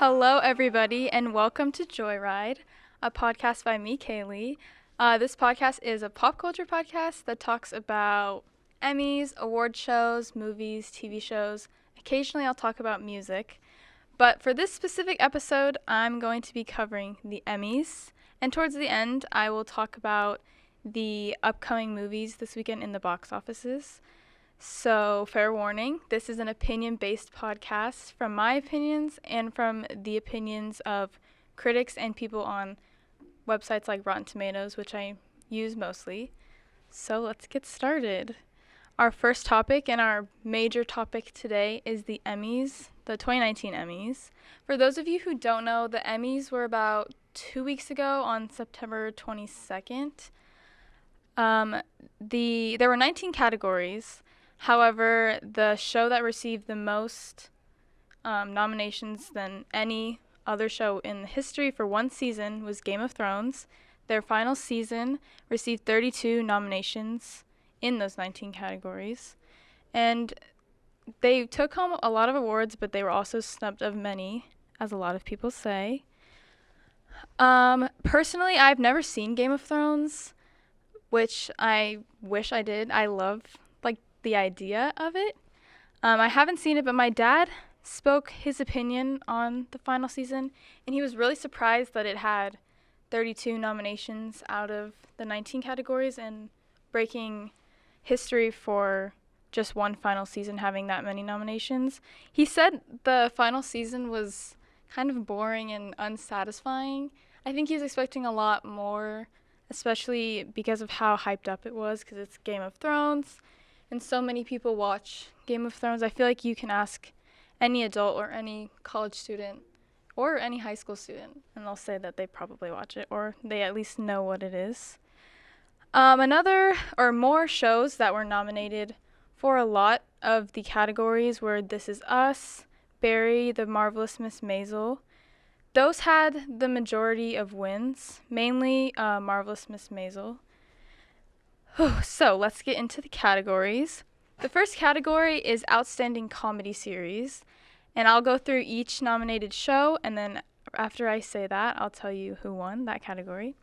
Hello, everybody, and welcome to Joyride, a podcast by me, Kaliegh. This podcast is a pop culture podcast that talks about Emmys, award shows, movies, TV shows. Occasionally, I'll talk about music. But for this specific episode, I'm going to be covering the Emmys. And towards the end, I will talk about the upcoming movies this weekend in the box offices. So, fair warning, this is an opinion-based podcast from my opinions and from the opinions of critics and people on websites like Rotten Tomatoes, which I use mostly. So, let's get started. Our first topic and our major topic today is the Emmys, the 2019 Emmys. For those of you who don't know, the Emmys were about 2 weeks ago on September 22nd. There were 19 categories. However, the show that received the most nominations than any other show in history for one season was Game of Thrones. Their final season received 32 nominations in those 19 categories. And they took home a lot of awards, but they were also snubbed of many, as a lot of people say. Personally, I've never seen Game of Thrones, which I wish I did. I love the idea of it. I haven't seen it, but my dad spoke his opinion on the final season, and he was really surprised that it had 32 nominations out of the 19 categories and breaking history for just one final season having that many nominations. He said the final season was kind of boring and unsatisfying. I think he was expecting a lot more, especially because of how hyped up it was, because it's Game of Thrones. And so many people watch Game of Thrones. I feel like you can ask any adult or any college student or any high school student, and they'll say that they probably watch it or they at least know what it is. More shows that were nominated for a lot of the categories were This Is Us, Barry, The Marvelous Miss Maisel. Those had the majority of wins, mainly Marvelous Miss Maisel. So, let's get into the categories. The first category is Outstanding Comedy Series, and I'll go through each nominated show, and then after I say that, I'll tell you who won that category.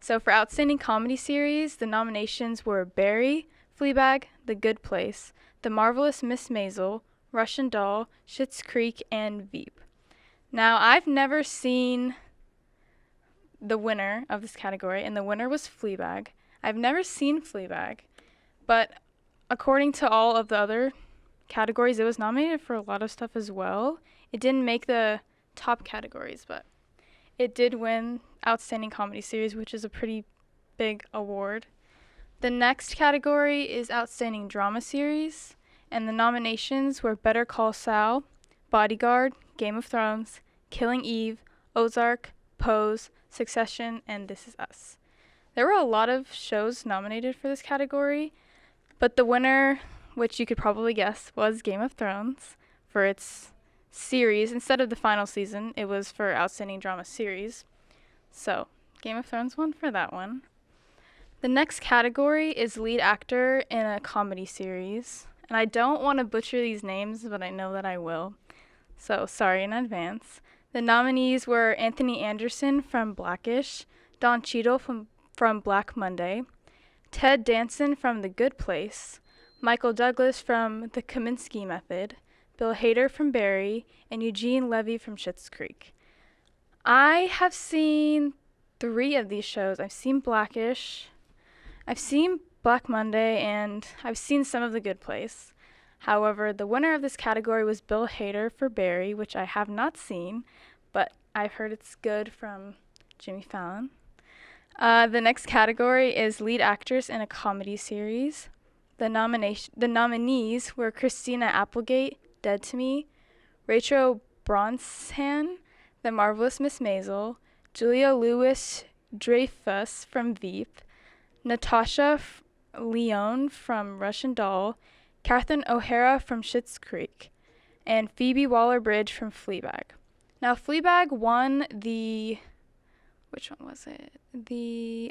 So, for Outstanding Comedy Series, the nominations were Barry, Fleabag, The Good Place, The Marvelous Miss Maisel, Russian Doll, Schitt's Creek, and Veep. Now, I've never seen the winner of this category, and the winner was Fleabag. I've never seen Fleabag, but according to all of the other categories, it was nominated for a lot of stuff as well. It didn't make the top categories, but it did win Outstanding Comedy Series, which is a pretty big award. The next category is Outstanding Drama Series, and the nominations were Better Call Saul, Bodyguard, Game of Thrones, Killing Eve, Ozark, Pose, Succession, and This Is Us. There were a lot of shows nominated for this category, but the winner, which you could probably guess, was Game of Thrones for its series. Instead of the final season, it was for Outstanding Drama Series. So, Game of Thrones won for that one. The next category is Lead Actor in a Comedy Series. And I don't want to butcher these names, but I know that I will. So, sorry in advance. The nominees were Anthony Anderson from Blackish, Don Cheadle from Black Monday, Ted Danson from The Good Place, Michael Douglas from The Kominsky Method, Bill Hader from Barry, and Eugene Levy from Schitt's Creek. I have seen 3 of these shows. I've seen Blackish, I've seen Black Monday, and I've seen some of The Good Place. However, the winner of this category was Bill Hader for Barry, which I have not seen, but I've heard it's good from Jimmy Fallon. The next category is Lead Actress in a Comedy Series. The nominees were Christina Applegate, Dead to Me, Rachel Brosnahan, The Marvelous Miss Maisel, Julia Louis-Dreyfus from Veep, Natasha Lyonne from Russian Doll, Catherine O'Hara from Schitt's Creek, and Phoebe Waller-Bridge from Fleabag. Now, Fleabag won the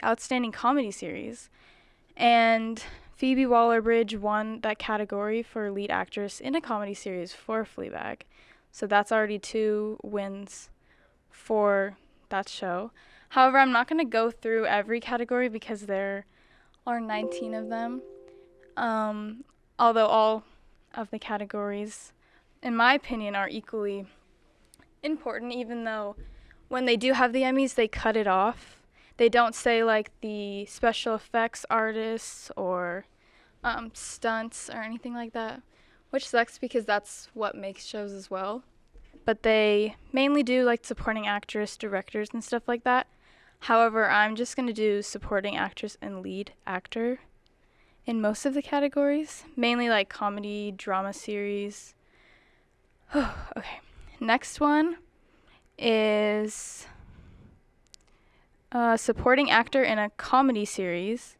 Outstanding Comedy Series, and Phoebe Waller-Bridge won that category for Lead Actress in a Comedy Series for Fleabag. So that's already 2 wins for that show. However, I'm not going to go through every category because there are 19 of them. Although all of the categories, in my opinion, are equally important, even though when they do have the Emmys, they cut it off. They don't say like the special effects artists or stunts or anything like that, which sucks because that's what makes shows as well. But they mainly do like supporting actress, directors, and stuff like that. However, I'm just going to do supporting actress and lead actor in most of the categories, mainly like comedy, drama series. Okay, next one is supporting actor in a comedy series.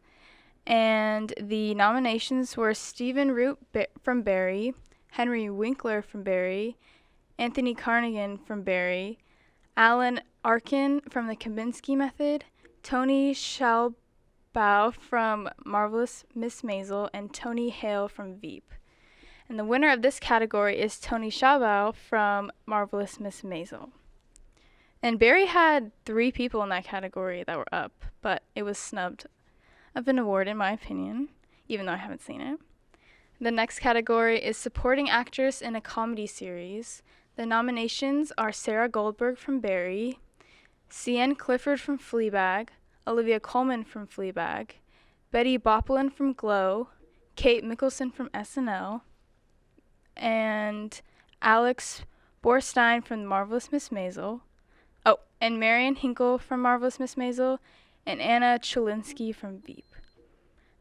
And the nominations were Stephen Root from Barry, Henry Winkler from Barry, Anthony Carnegie from Barry, Alan Arkin from The Kominsky Method, Tony Shalhoub from Marvelous Miss Maisel, and Tony Hale from Veep. And the winner of this category is Tony Shalhoub from Marvelous Miss Maisel. And Barry had 3 people in that category that were up, but it was snubbed of an award in my opinion, even though I haven't seen it. The next category is supporting actress in a comedy series. The nominations are Sarah Goldberg from Barry, Sienna Clifford from Fleabag, Olivia Colman from Fleabag, Betty Boplin from Glow, Kate Mickelson from SNL, and Alex Borstein from Marvelous Miss Maisel. Oh, and Marian Hinkle from Marvelous Miss Maisel, and Anna Cholinsky from Veep.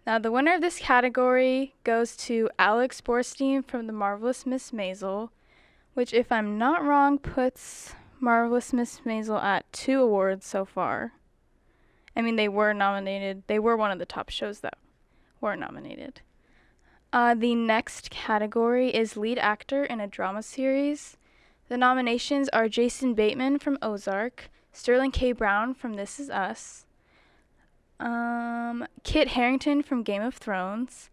Now, the winner of this category goes to Alex Borstein from The Marvelous Miss Maisel, which, if I'm not wrong, puts Marvelous Miss Maisel at 2 awards so far. I mean, they were nominated. They were one of the top shows that were nominated. The next category is lead actor in a drama series. The nominations are Jason Bateman from Ozark, Sterling K. Brown from This Is Us, Kit Harington from Game of Thrones,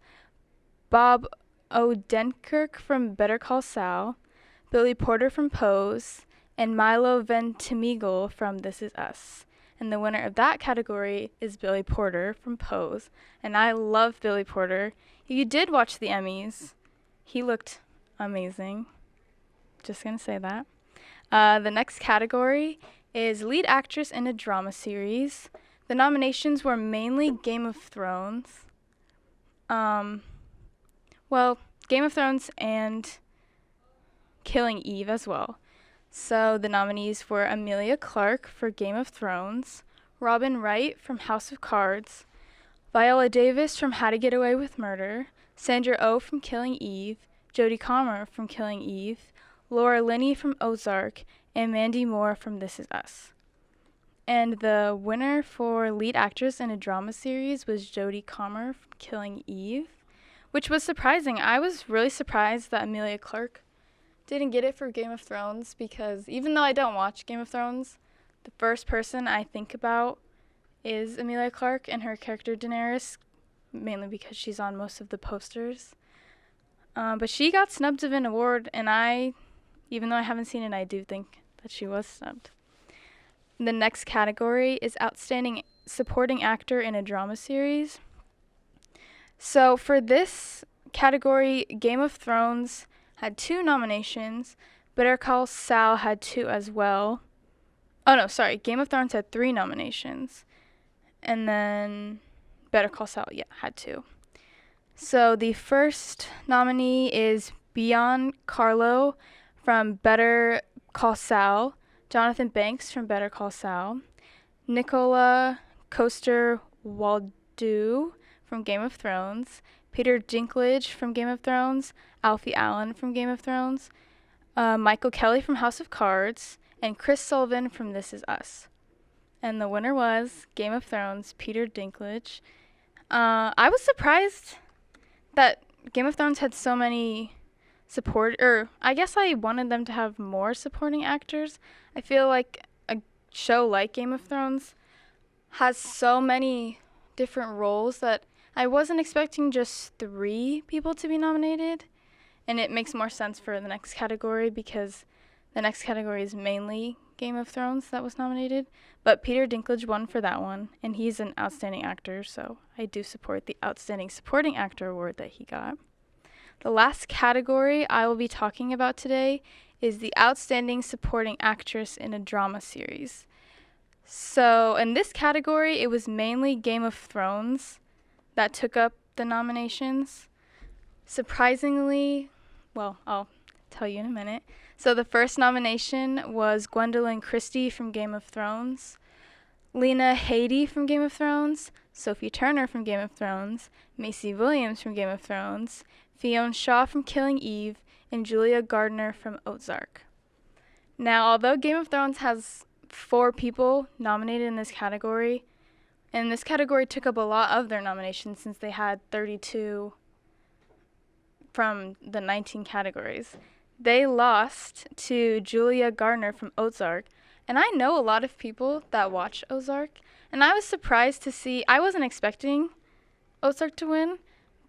Bob Odenkirk from Better Call Saul, Billy Porter from Pose, and Milo Ventimiglia from This Is Us. And the winner of that category is Billy Porter from Pose. And I love Billy Porter. If you did watch the Emmys, he looked amazing. Just gonna say that. The next category is lead actress in a drama series. The nominations were mainly Game of Thrones. Game of Thrones and Killing Eve as well. So the nominees were Emilia Clarke for Game of Thrones, Robin Wright from House of Cards, Viola Davis from How to Get Away with Murder, Sandra Oh from Killing Eve, Jodie Comer from Killing Eve, Laura Linney from Ozark, and Mandy Moore from This Is Us. And the winner for lead actress in a drama series was Jodie Comer from Killing Eve, which was surprising. I was really surprised that Emilia Clarke didn't get it for Game of Thrones, because even though I don't watch Game of Thrones, the first person I think about is Emilia Clarke and her character Daenerys, mainly because she's on most of the posters. But she got snubbed of an award, and even though I haven't seen it, I do think that she was snubbed. The next category is Outstanding Supporting Actor in a Drama Series. So for this category, Game of Thrones had 2 nominations. Better Call Saul had 2 as well. Oh no, sorry. Game of Thrones had 3 nominations. And then Better Call Saul, had 2. So the first nominee is Bian Carlo from Better Call Saul, Jonathan Banks from Better Call Saul, Nicola Coster-Waldau from Game of Thrones, Peter Dinklage from Game of Thrones, Alfie Allen from Game of Thrones, Michael Kelly from House of Cards, and Chris Sullivan from This Is Us. And the winner was Game of Thrones, Peter Dinklage. I was surprised that Game of Thrones had so many I guess I wanted them to have more supporting actors. I feel like a show like Game of Thrones has so many different roles that I wasn't expecting just 3 people to be nominated. And it makes more sense for the next category because The next category is mainly Game of Thrones that was nominated, but Peter Dinklage won for that one, and he's an outstanding actor, so I do support the Outstanding Supporting Actor award that he got. The last category I will be talking about today is the Outstanding Supporting Actress in a Drama Series. So in this category, it was mainly Game of Thrones that took up the nominations. Surprisingly, well, I'll tell you in a minute. So the first nomination was Gwendolyn Christie from Game of Thrones, Lena Headey from Game of Thrones, Sophie Turner from Game of Thrones, Maisie Williams from Game of Thrones, Fiona Shaw from Killing Eve, and Julia Gardner from Ozark. Now, although Game of Thrones has 4 people nominated in this category, and this category took up a lot of their nominations since they had 32 from the 19 categories, they lost to Julia Gardner from Ozark. And I know a lot of people that watch Ozark, and I was surprised to see, I wasn't expecting Ozark to win,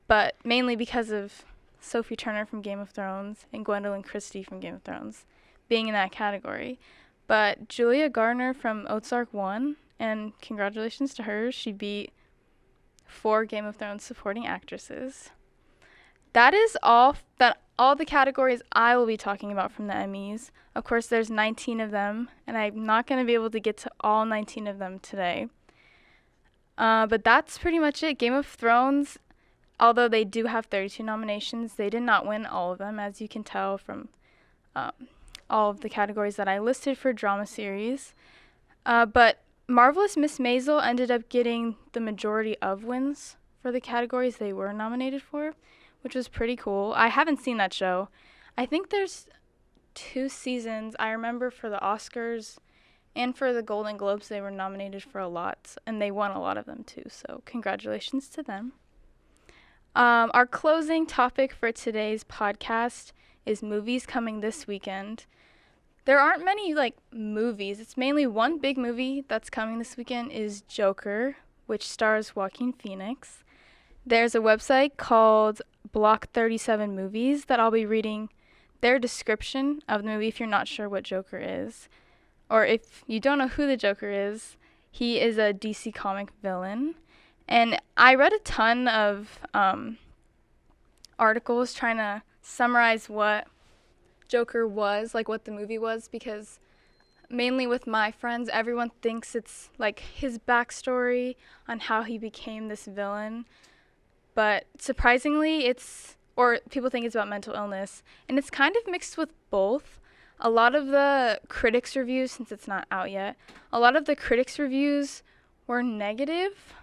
but mainly because of Sophie Turner from Game of Thrones and Gwendolyn Christie from Game of Thrones being in that category. But Julia Gardner from Ozark won, and congratulations to her. She beat 4 Game of Thrones supporting actresses. That is all the categories I will be talking about from the Emmys. Of course, there's 19 of them, and I'm not going to be able to get to all 19 of them today. But that's pretty much it. Game of Thrones, although they do have 32 nominations, they did not win all of them, as you can tell from all of the categories that I listed for drama series. But Marvelous Miss Maisel ended up getting the majority of wins for the categories they were nominated for, which was pretty cool. I haven't seen that show. I think there's 2 seasons. I remember for the Oscars and for the Golden Globes, they were nominated for a lot, and they won a lot of them too, so congratulations to them. Our closing topic for today's podcast is movies coming this weekend. There aren't many, movies. It's mainly one big movie that's coming this weekend is Joker, which stars Joaquin Phoenix. There's a website called Block 37 Movies that I'll be reading their description of the movie if you're not sure what Joker is. Or if you don't know who the Joker is, he is a DC comic villain. And I read a ton of articles trying to summarize what Joker was, what the movie was, because mainly with my friends, everyone thinks it's his backstory on how he became this villain. But surprisingly, people think it's about mental illness, and it's kind of mixed with both. A lot of the critics' reviews, since it's not out yet, a lot of the critics' reviews were negative,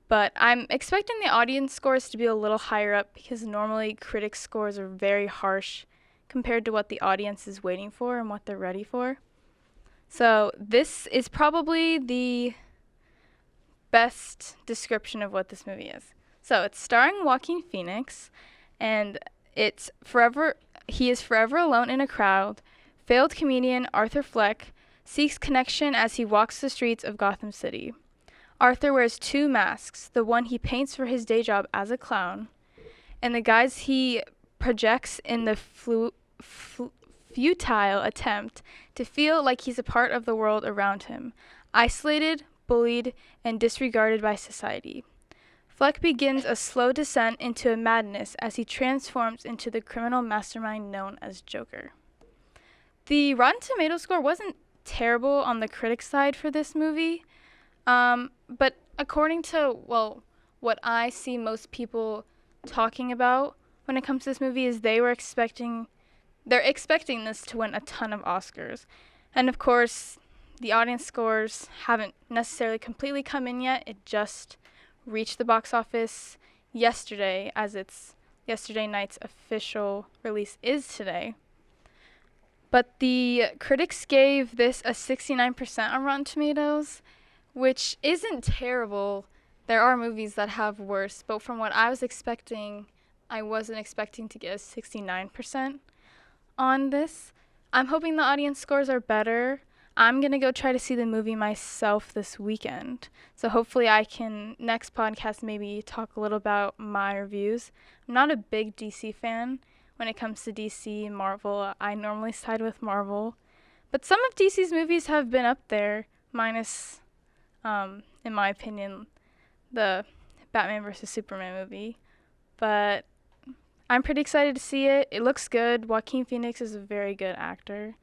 but I'm expecting the audience scores to be a little higher up because normally critics' scores are very harsh compared to what the audience is waiting for and what they're ready for. So this is probably the best description of what this movie is. So it's starring Joaquin Phoenix, and he is forever alone in a crowd. Failed comedian Arthur Fleck seeks connection as he walks the streets of Gotham City. Arthur wears 2 masks, the one he paints for his day job as a clown, and the guise he projects in the futile attempt to feel like he's a part of the world around him, isolated, bullied, and disregarded by society. Fleck begins a slow descent into a madness as he transforms into the criminal mastermind known as Joker. The Rotten Tomatoes score wasn't terrible on the critics' side for this movie, but according to, what I see most people talking about when it comes to this movie is they're expecting this to win a ton of Oscars. And of course, the audience scores haven't necessarily completely come in yet. It just reached the box office yesterday, as it's yesterday night's official release is today. But the critics gave this a 69% on Rotten Tomatoes, which isn't terrible. There are movies that have worse, but from what I was expecting, I wasn't expecting to get a 69% on this. I'm hoping the audience scores are better. I'm going to go try to see the movie myself this weekend. So hopefully I can, next podcast, maybe talk a little about my reviews. I'm not a big DC fan, when it comes to DC and Marvel. I normally side with Marvel. But some of DC's movies have been up there, minus, in my opinion, the Batman vs. Superman movie. But I'm pretty excited to see it. It looks good. Joaquin Phoenix is a very good actor.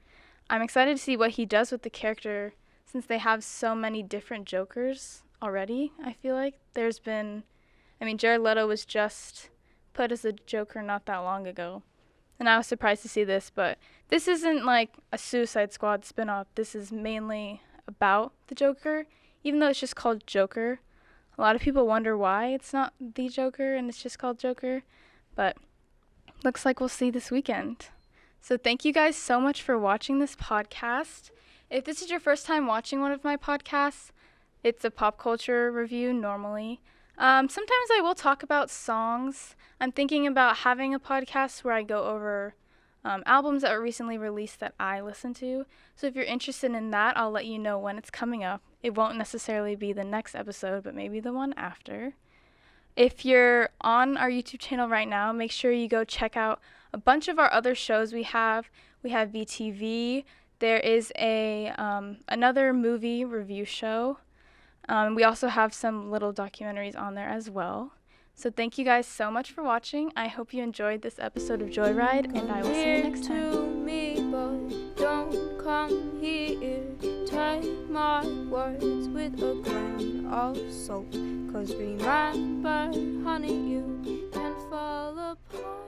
I'm excited to see what he does with the character since they have so many different Jokers already, I feel like. Jared Leto was just put as a Joker not that long ago. And I was surprised to see this, but this isn't like a Suicide Squad spinoff. This is mainly about the Joker, even though it's just called Joker. A lot of people wonder why it's not the Joker and it's just called Joker, but looks like we'll see this weekend. So thank you guys so much for watching this podcast. If this is your first time watching one of my podcasts, it's a pop culture review normally. Sometimes I will talk about songs. I'm thinking about having a podcast where I go over albums that were recently released that I listen to. So if you're interested in that, I'll let you know when it's coming up. It won't necessarily be the next episode, but maybe the one after. If you're on our YouTube channel right now, make sure you go check out a bunch of our other shows we have. We have VTV. There is another movie review show. We also have some little documentaries on there as well. So thank you guys so much for watching. I hope you enjoyed this episode of Joyride, and I will see you next time. To me, but don't come here. Take my words with a grain of salt. 'Cause remember, honey, you can fall apart.